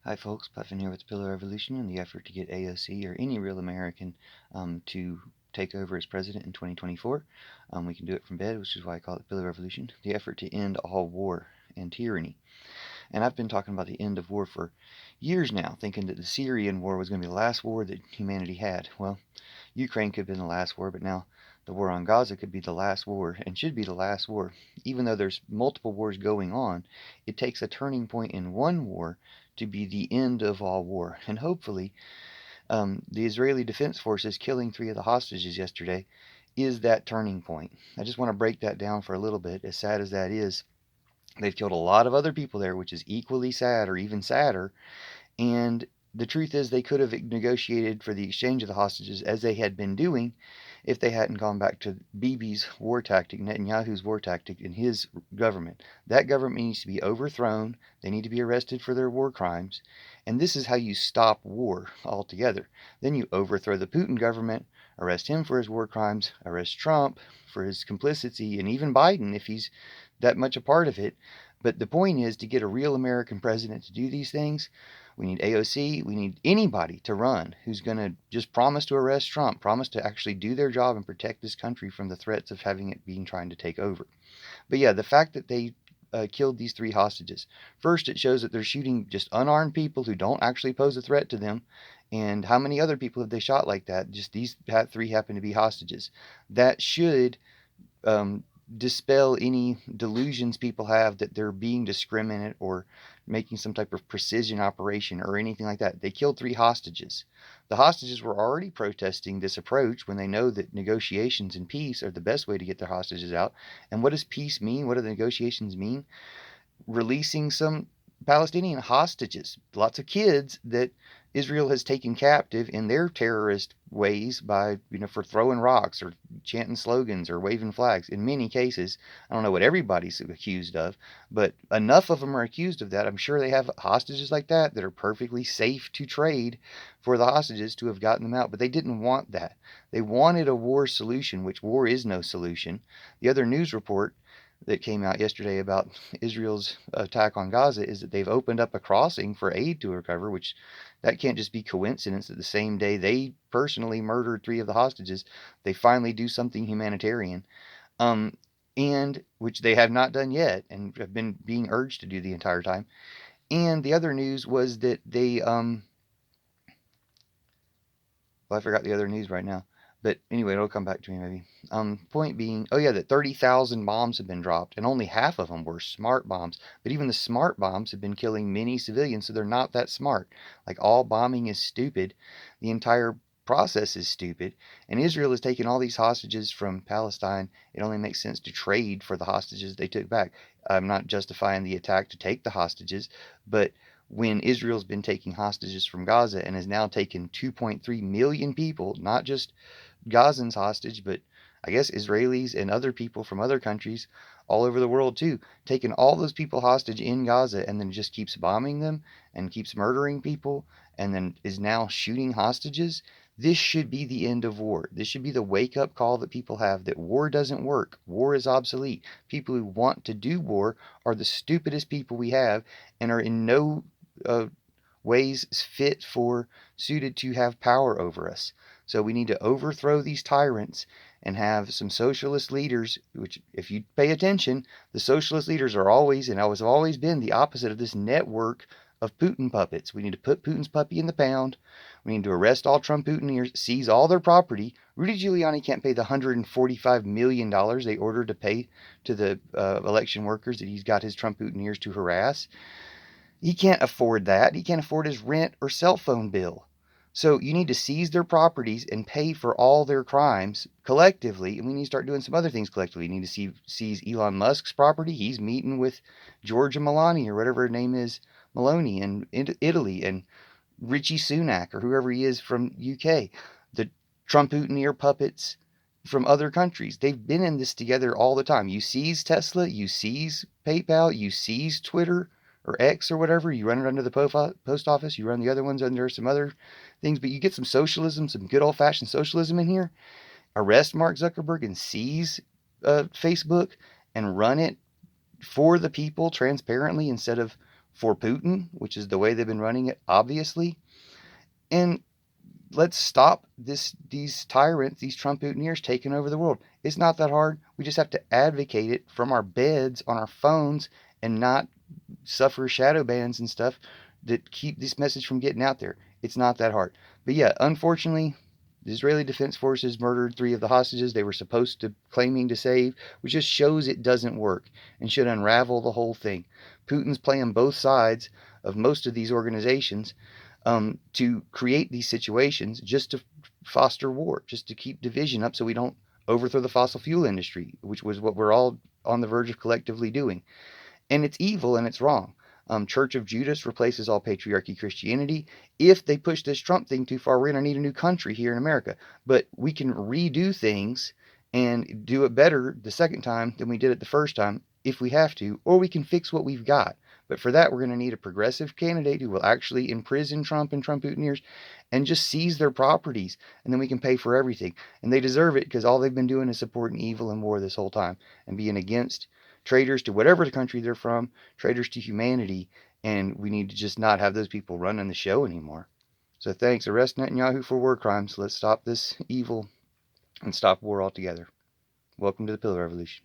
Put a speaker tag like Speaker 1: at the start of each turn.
Speaker 1: Hi folks, Puffin here with the Pillar Revolution in the effort to get AOC or any real American to take over as president in 2024. We can do it from bed, which is why I call it Pillar Revolution, the effort to end all war and tyranny. And I've been talking about the end of war for years now, thinking that the Syrian war was going to be the last war that humanity had. Well, Ukraine could have been the last war, but now the war on Gaza could be the last war and should be the last war. Even though there's multiple wars going on, it takes a turning point in one war to be the end of all war. And hopefully, the Israeli Defense Forces killing 3 of the hostages yesterday is that turning point. I just want to break that down for a little bit. As sad as that is, they've killed a lot of other people there, which is equally sad or even sadder. And the truth is, they could have negotiated for the exchange of the hostages as they had been doing if they hadn't gone back to Bibi's war tactic, Netanyahu's war tactic in his government. That government needs to be overthrown. They need to be arrested for their war crimes. And this is how you stop war altogether. Then you overthrow the Putin government, arrest him for his war crimes, arrest Trump for his complicity, and even Biden if he's that much a part of it. But the point is, to get a real American president to do these things, we need AOC. We need anybody to run who's going to just promise to arrest Trump, promise to actually do their job and protect this country from the threats of having it being trying to take over. But yeah, the fact that they killed these 3 hostages. First, it shows that they're shooting just unarmed people who don't actually pose a threat to them. And how many other people have they shot like that? Just these 3 happen to be hostages. That should dispel any delusions people have that they're being discriminate or making some type of precision operation or anything like that. They killed 3 hostages. The hostages were already protesting this approach when they know that negotiations and peace are the best way to get their hostages out. And what does peace mean? What do the negotiations mean? Releasing some Palestinian hostages, lots of kids that Israel has taken captive in their terrorist ways by, for throwing rocks or chanting slogans or waving flags. In many cases, I don't know what everybody's accused of, but enough of them are accused of that. I'm sure they have hostages like that are perfectly safe to trade for the hostages to have gotten them out, but they didn't want that. They wanted a war solution, which war is no solution. The other news report that came out yesterday about Israel's attack on Gaza is that they've opened up a crossing for aid to recover, which that can't just be coincidence that the same day they personally murdered 3 of the hostages, they finally do something humanitarian, and which they have not done yet and have been being urged to do the entire time. And the other news was that they, well, I forgot the other news right now. But anyway, it'll come back to me maybe. Point being, oh yeah, that 30,000 bombs have been dropped, and only half of them were smart bombs. But even the smart bombs have been killing many civilians, so they're not that smart. Like, all bombing is stupid. The entire process is stupid. And Israel has taken all these hostages from Palestine. It only makes sense to trade for the hostages they took back. I'm not justifying the attack to take the hostages, but when Israel's been taking hostages from Gaza and has now taken 2.3 million people, not just Gazans hostage, but I guess Israelis and other people from other countries all over the world too, taking all those people hostage in Gaza and then just keeps bombing them and keeps murdering people and then is now shooting hostages. This should be the end of war. This should be the wake-up call that people have, that war doesn't work. War is obsolete. People who want to do war are the stupidest people we have and are in no ways suited to have power over us. So we need to overthrow these tyrants and have some socialist leaders, which, if you pay attention, the socialist leaders are always, and have always been, the opposite of this network of Putin puppets. We need to put Putin's puppy in the pound. We need to arrest all Trump Putineers, seize all their property. Rudy Giuliani can't pay the $145 million they ordered to pay to the election workers that he's got his Trump Putineers to harass. He can't afford that. He can't afford his rent or cell phone bill. So you need to seize their properties and pay for all their crimes collectively. And we need to start doing some other things collectively. We need to seize Elon Musk's property. He's meeting with Georgia Meloni, or whatever her name is, Maloney, in Italy, and Richie Sunak, or whoever he is from UK. The Trump Putineer puppets from other countries. They've been in this together all the time. You seize Tesla, you seize PayPal, you seize Twitter or X or whatever. You run it under the post office. You run the other ones under some other things. But you get some socialism, some good old-fashioned socialism in here. Arrest Mark Zuckerberg and seize Facebook and run it for the people transparently instead of for Putin, which is the way they've been running it, obviously. And let's stop these tyrants, these Trumputineers taking over the world. It's not that hard. We just have to advocate it from our beds on our phones and not suffer shadow bans and stuff that keep this message from getting out there. It's not that hard. But yeah, unfortunately, the Israeli Defense Forces murdered 3 of the hostages they were supposed to claiming to save, which just shows it doesn't work and should unravel the whole thing. Putin's playing both sides of most of these organizations to create these situations just to foster war, just to keep division up so we don't overthrow the fossil fuel industry, which was what we're all on the verge of collectively doing. And it's evil and it's wrong. Church of Judas replaces all patriarchy Christianity. If they push this Trump thing too far, we're going to need a new country here in America. But we can redo things and do it better the second time than we did it the first time if we have to, or we can fix what we've got. But for that, we're going to need a progressive candidate who will actually imprison Trump and Trumputineers and just seize their properties, and then we can pay for everything. And they deserve it because all they've been doing is supporting evil and war this whole time and being against traitors to whatever country they're from, traitors to humanity, and we need to just not have those people running the show anymore. So thanks. Arrest Netanyahu for war crimes. Let's stop this evil and stop war altogether. Welcome to the Pillar Revolution.